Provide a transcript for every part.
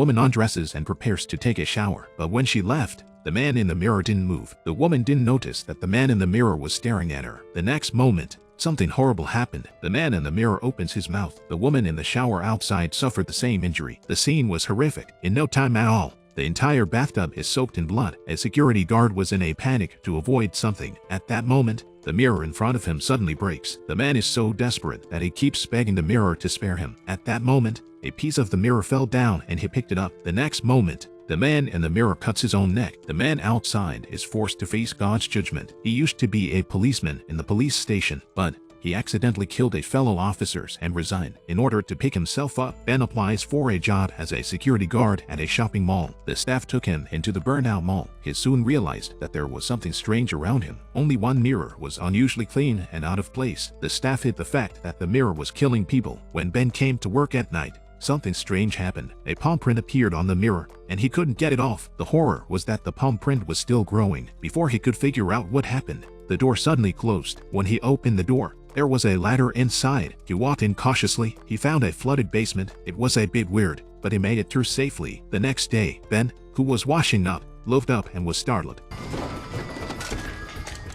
woman undresses and prepares to take a shower, but when she left, the man in the mirror didn't move. The woman didn't notice that the man in the mirror was staring at her. The next moment, something horrible happened. The man in the mirror opens his mouth. The woman in the shower outside suffered the same injury. The scene was horrific. In no time at all, the entire bathtub is soaked in blood. A security guard was in a panic to avoid something. At that moment, the mirror in front of him suddenly breaks. The man is so desperate that he keeps begging the mirror to spare him. At that moment, a piece of the mirror fell down and he picked it up. The next moment, the man in the mirror cuts his own neck. The man outside is forced to face God's judgment. He used to be a policeman in the police station, but he accidentally killed a fellow officer and resigned. In order to pick himself up, Ben applies for a job as a security guard at a shopping mall. The staff took him into the burnout mall. He soon realized that there was something strange around him. Only one mirror was unusually clean and out of place. The staff hid the fact that the mirror was killing people. When Ben came to work at night, something strange happened. A palm print appeared on the mirror, and he couldn't get it off. The horror was that the palm print was still growing. Before he could figure out what happened, the door suddenly closed. When he opened the door, there was a ladder inside. He walked in cautiously. He found a flooded basement. It was a bit weird, but he made it through safely. The next day, Ben, who was washing up, looked up and was startled.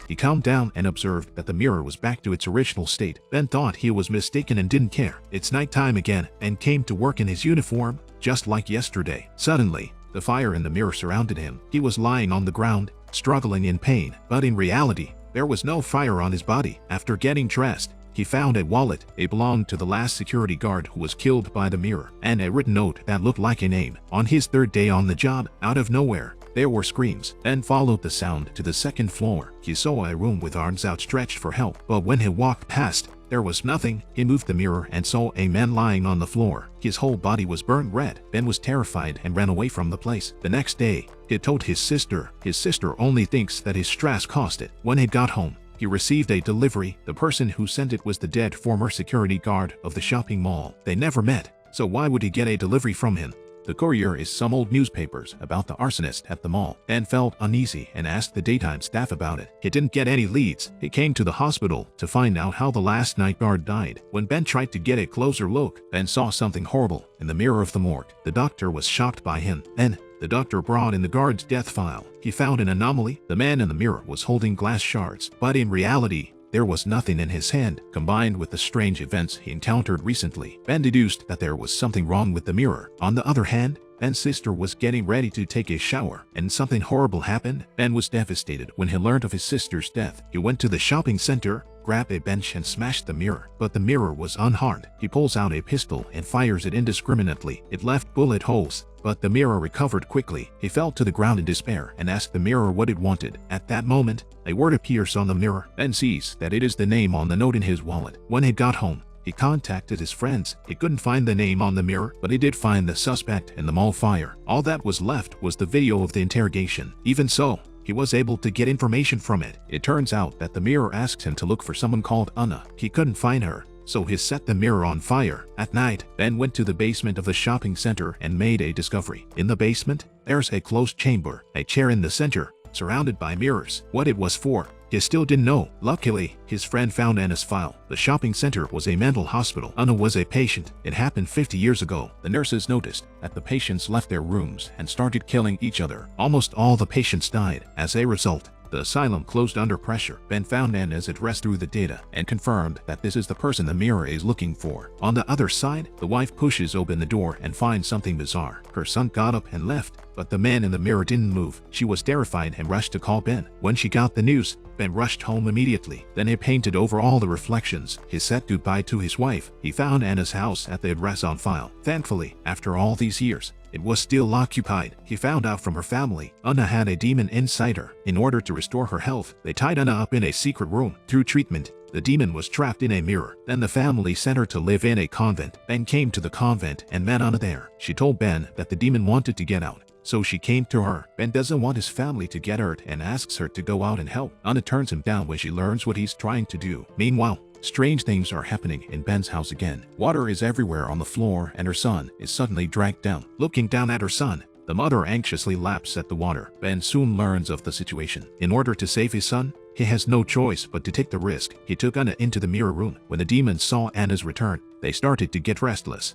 He calmed down and observed that the mirror was back to its original state. Ben thought he was mistaken and didn't care. It's nighttime again and came to work in his uniform, just like yesterday. Suddenly, the fire in the mirror surrounded him. He was lying on the ground, struggling in pain, but in reality, there was no fire on his body. After getting dressed, he found a wallet. It belonged to the last security guard who was killed by the mirror, and a written note that looked like a name. On his third day on the job, out of nowhere, there were screams. Ben followed the sound to the second floor. He saw a room with arms outstretched for help, but when he walked past, there was nothing. He moved the mirror and saw a man lying on the floor. His whole body was burned red. Ben was terrified and ran away from the place. The next day, he told his sister. His sister only thinks that his stress caused it. When he got home, he received a delivery. The person who sent it was the dead former security guard of the shopping mall. They never met, so why would he get a delivery from him? The courier is some old newspapers about the arsonist at the mall. Ben felt uneasy and asked the daytime staff about it. He didn't get any leads. He came to the hospital to find out how the last night guard died. When Ben tried to get a closer look, Ben saw something horrible in the mirror of the morgue. The doctor was shocked by him. Then, the doctor brought in the guard's death file. He found an anomaly. The man in the mirror was holding glass shards, but in reality, there was nothing in his hand. Combined with the strange events he encountered recently, Ben deduced that there was something wrong with the mirror. On the other hand, Ben's sister was getting ready to take a shower, and something horrible happened. Ben was devastated when he learned of his sister's death. He went to the shopping center, grabbed a bench and smashed the mirror, but the mirror was unharmed. He pulls out a pistol and fires it indiscriminately. It left bullet holes, but the mirror recovered quickly. He fell to the ground in despair and asked the mirror what it wanted. At that moment, a word appears on the mirror. Ben sees that it is the name on the note in his wallet. When he got home, he contacted his friends. He couldn't find the name on the mirror, but he did find the suspect in the mall fire. All that was left was the video of the interrogation. Even so, he was able to get information from it. It turns out that the mirror asked him to look for someone called Anna. He couldn't find her, so he set the mirror on fire. At night, Ben went to the basement of the shopping center and made a discovery. In the basement, there's a closed chamber, a chair in the center, surrounded by mirrors. What it was for, he still didn't know. Luckily, his friend found Anna's file. The shopping center was a mental hospital. Anna was a patient. It happened 50 years ago. The nurses noticed that the patients left their rooms and started killing each other. Almost all the patients died. As a result, the asylum closed under pressure. Ben found Anna's address through the data and confirmed that this is the person the mirror is looking for. On the other side, the wife pushes open the door and finds something bizarre. Her son got up and left, but the man in the mirror didn't move. She was terrified and rushed to call Ben. When she got the news, Ben rushed home immediately. Then he painted over all the reflections. He said goodbye to his wife. He found Anna's house at the address on file. Thankfully, after all these years, it was still occupied. He found out from her family Anna had a demon inside her. In order to restore her health, they tied Anna up in a secret room. Through treatment, the demon was trapped in a mirror. Then the family sent her to live in a convent. Ben came to the convent and met Anna there. She told Ben that the demon wanted to get out, so she came to her. Ben doesn't want his family to get hurt and asks her to go out and help. Anna turns him down when she learns what he's trying to do. Meanwhile, strange things are happening in Ben's house again. Water is everywhere on the floor and her son is suddenly dragged down. Looking down at her son, the mother anxiously laps at the water. Ben soon learns of the situation. In order to save his son, he has no choice but to take the risk. He took Anna into the mirror room. When the demons saw Anna's return, they started to get restless.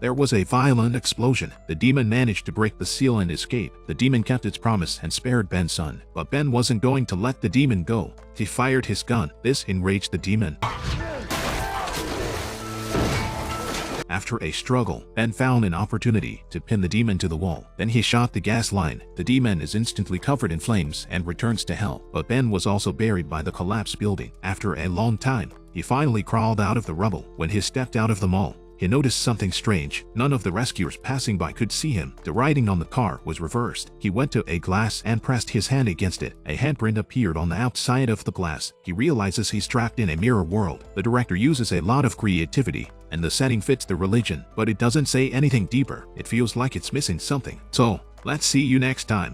There was a violent explosion. The demon managed to break the seal and escape. The demon kept its promise and spared Ben's son. But Ben wasn't going to let the demon go. He fired his gun. This enraged the demon. After a struggle, Ben found an opportunity to pin the demon to the wall. Then he shot the gas line. The demon is instantly covered in flames and returns to hell. But Ben was also buried by the collapsed building. After a long time, he finally crawled out of the rubble. When he stepped out of the mall, he noticed something strange. None of the rescuers passing by could see him. The writing on the car was reversed. He went to a glass and pressed his hand against it. A handprint appeared on the outside of the glass. He realizes he's trapped in a mirror world. The director uses a lot of creativity, and the setting fits the religion, but it doesn't say anything deeper. It feels like it's missing something. So, let's see you next time.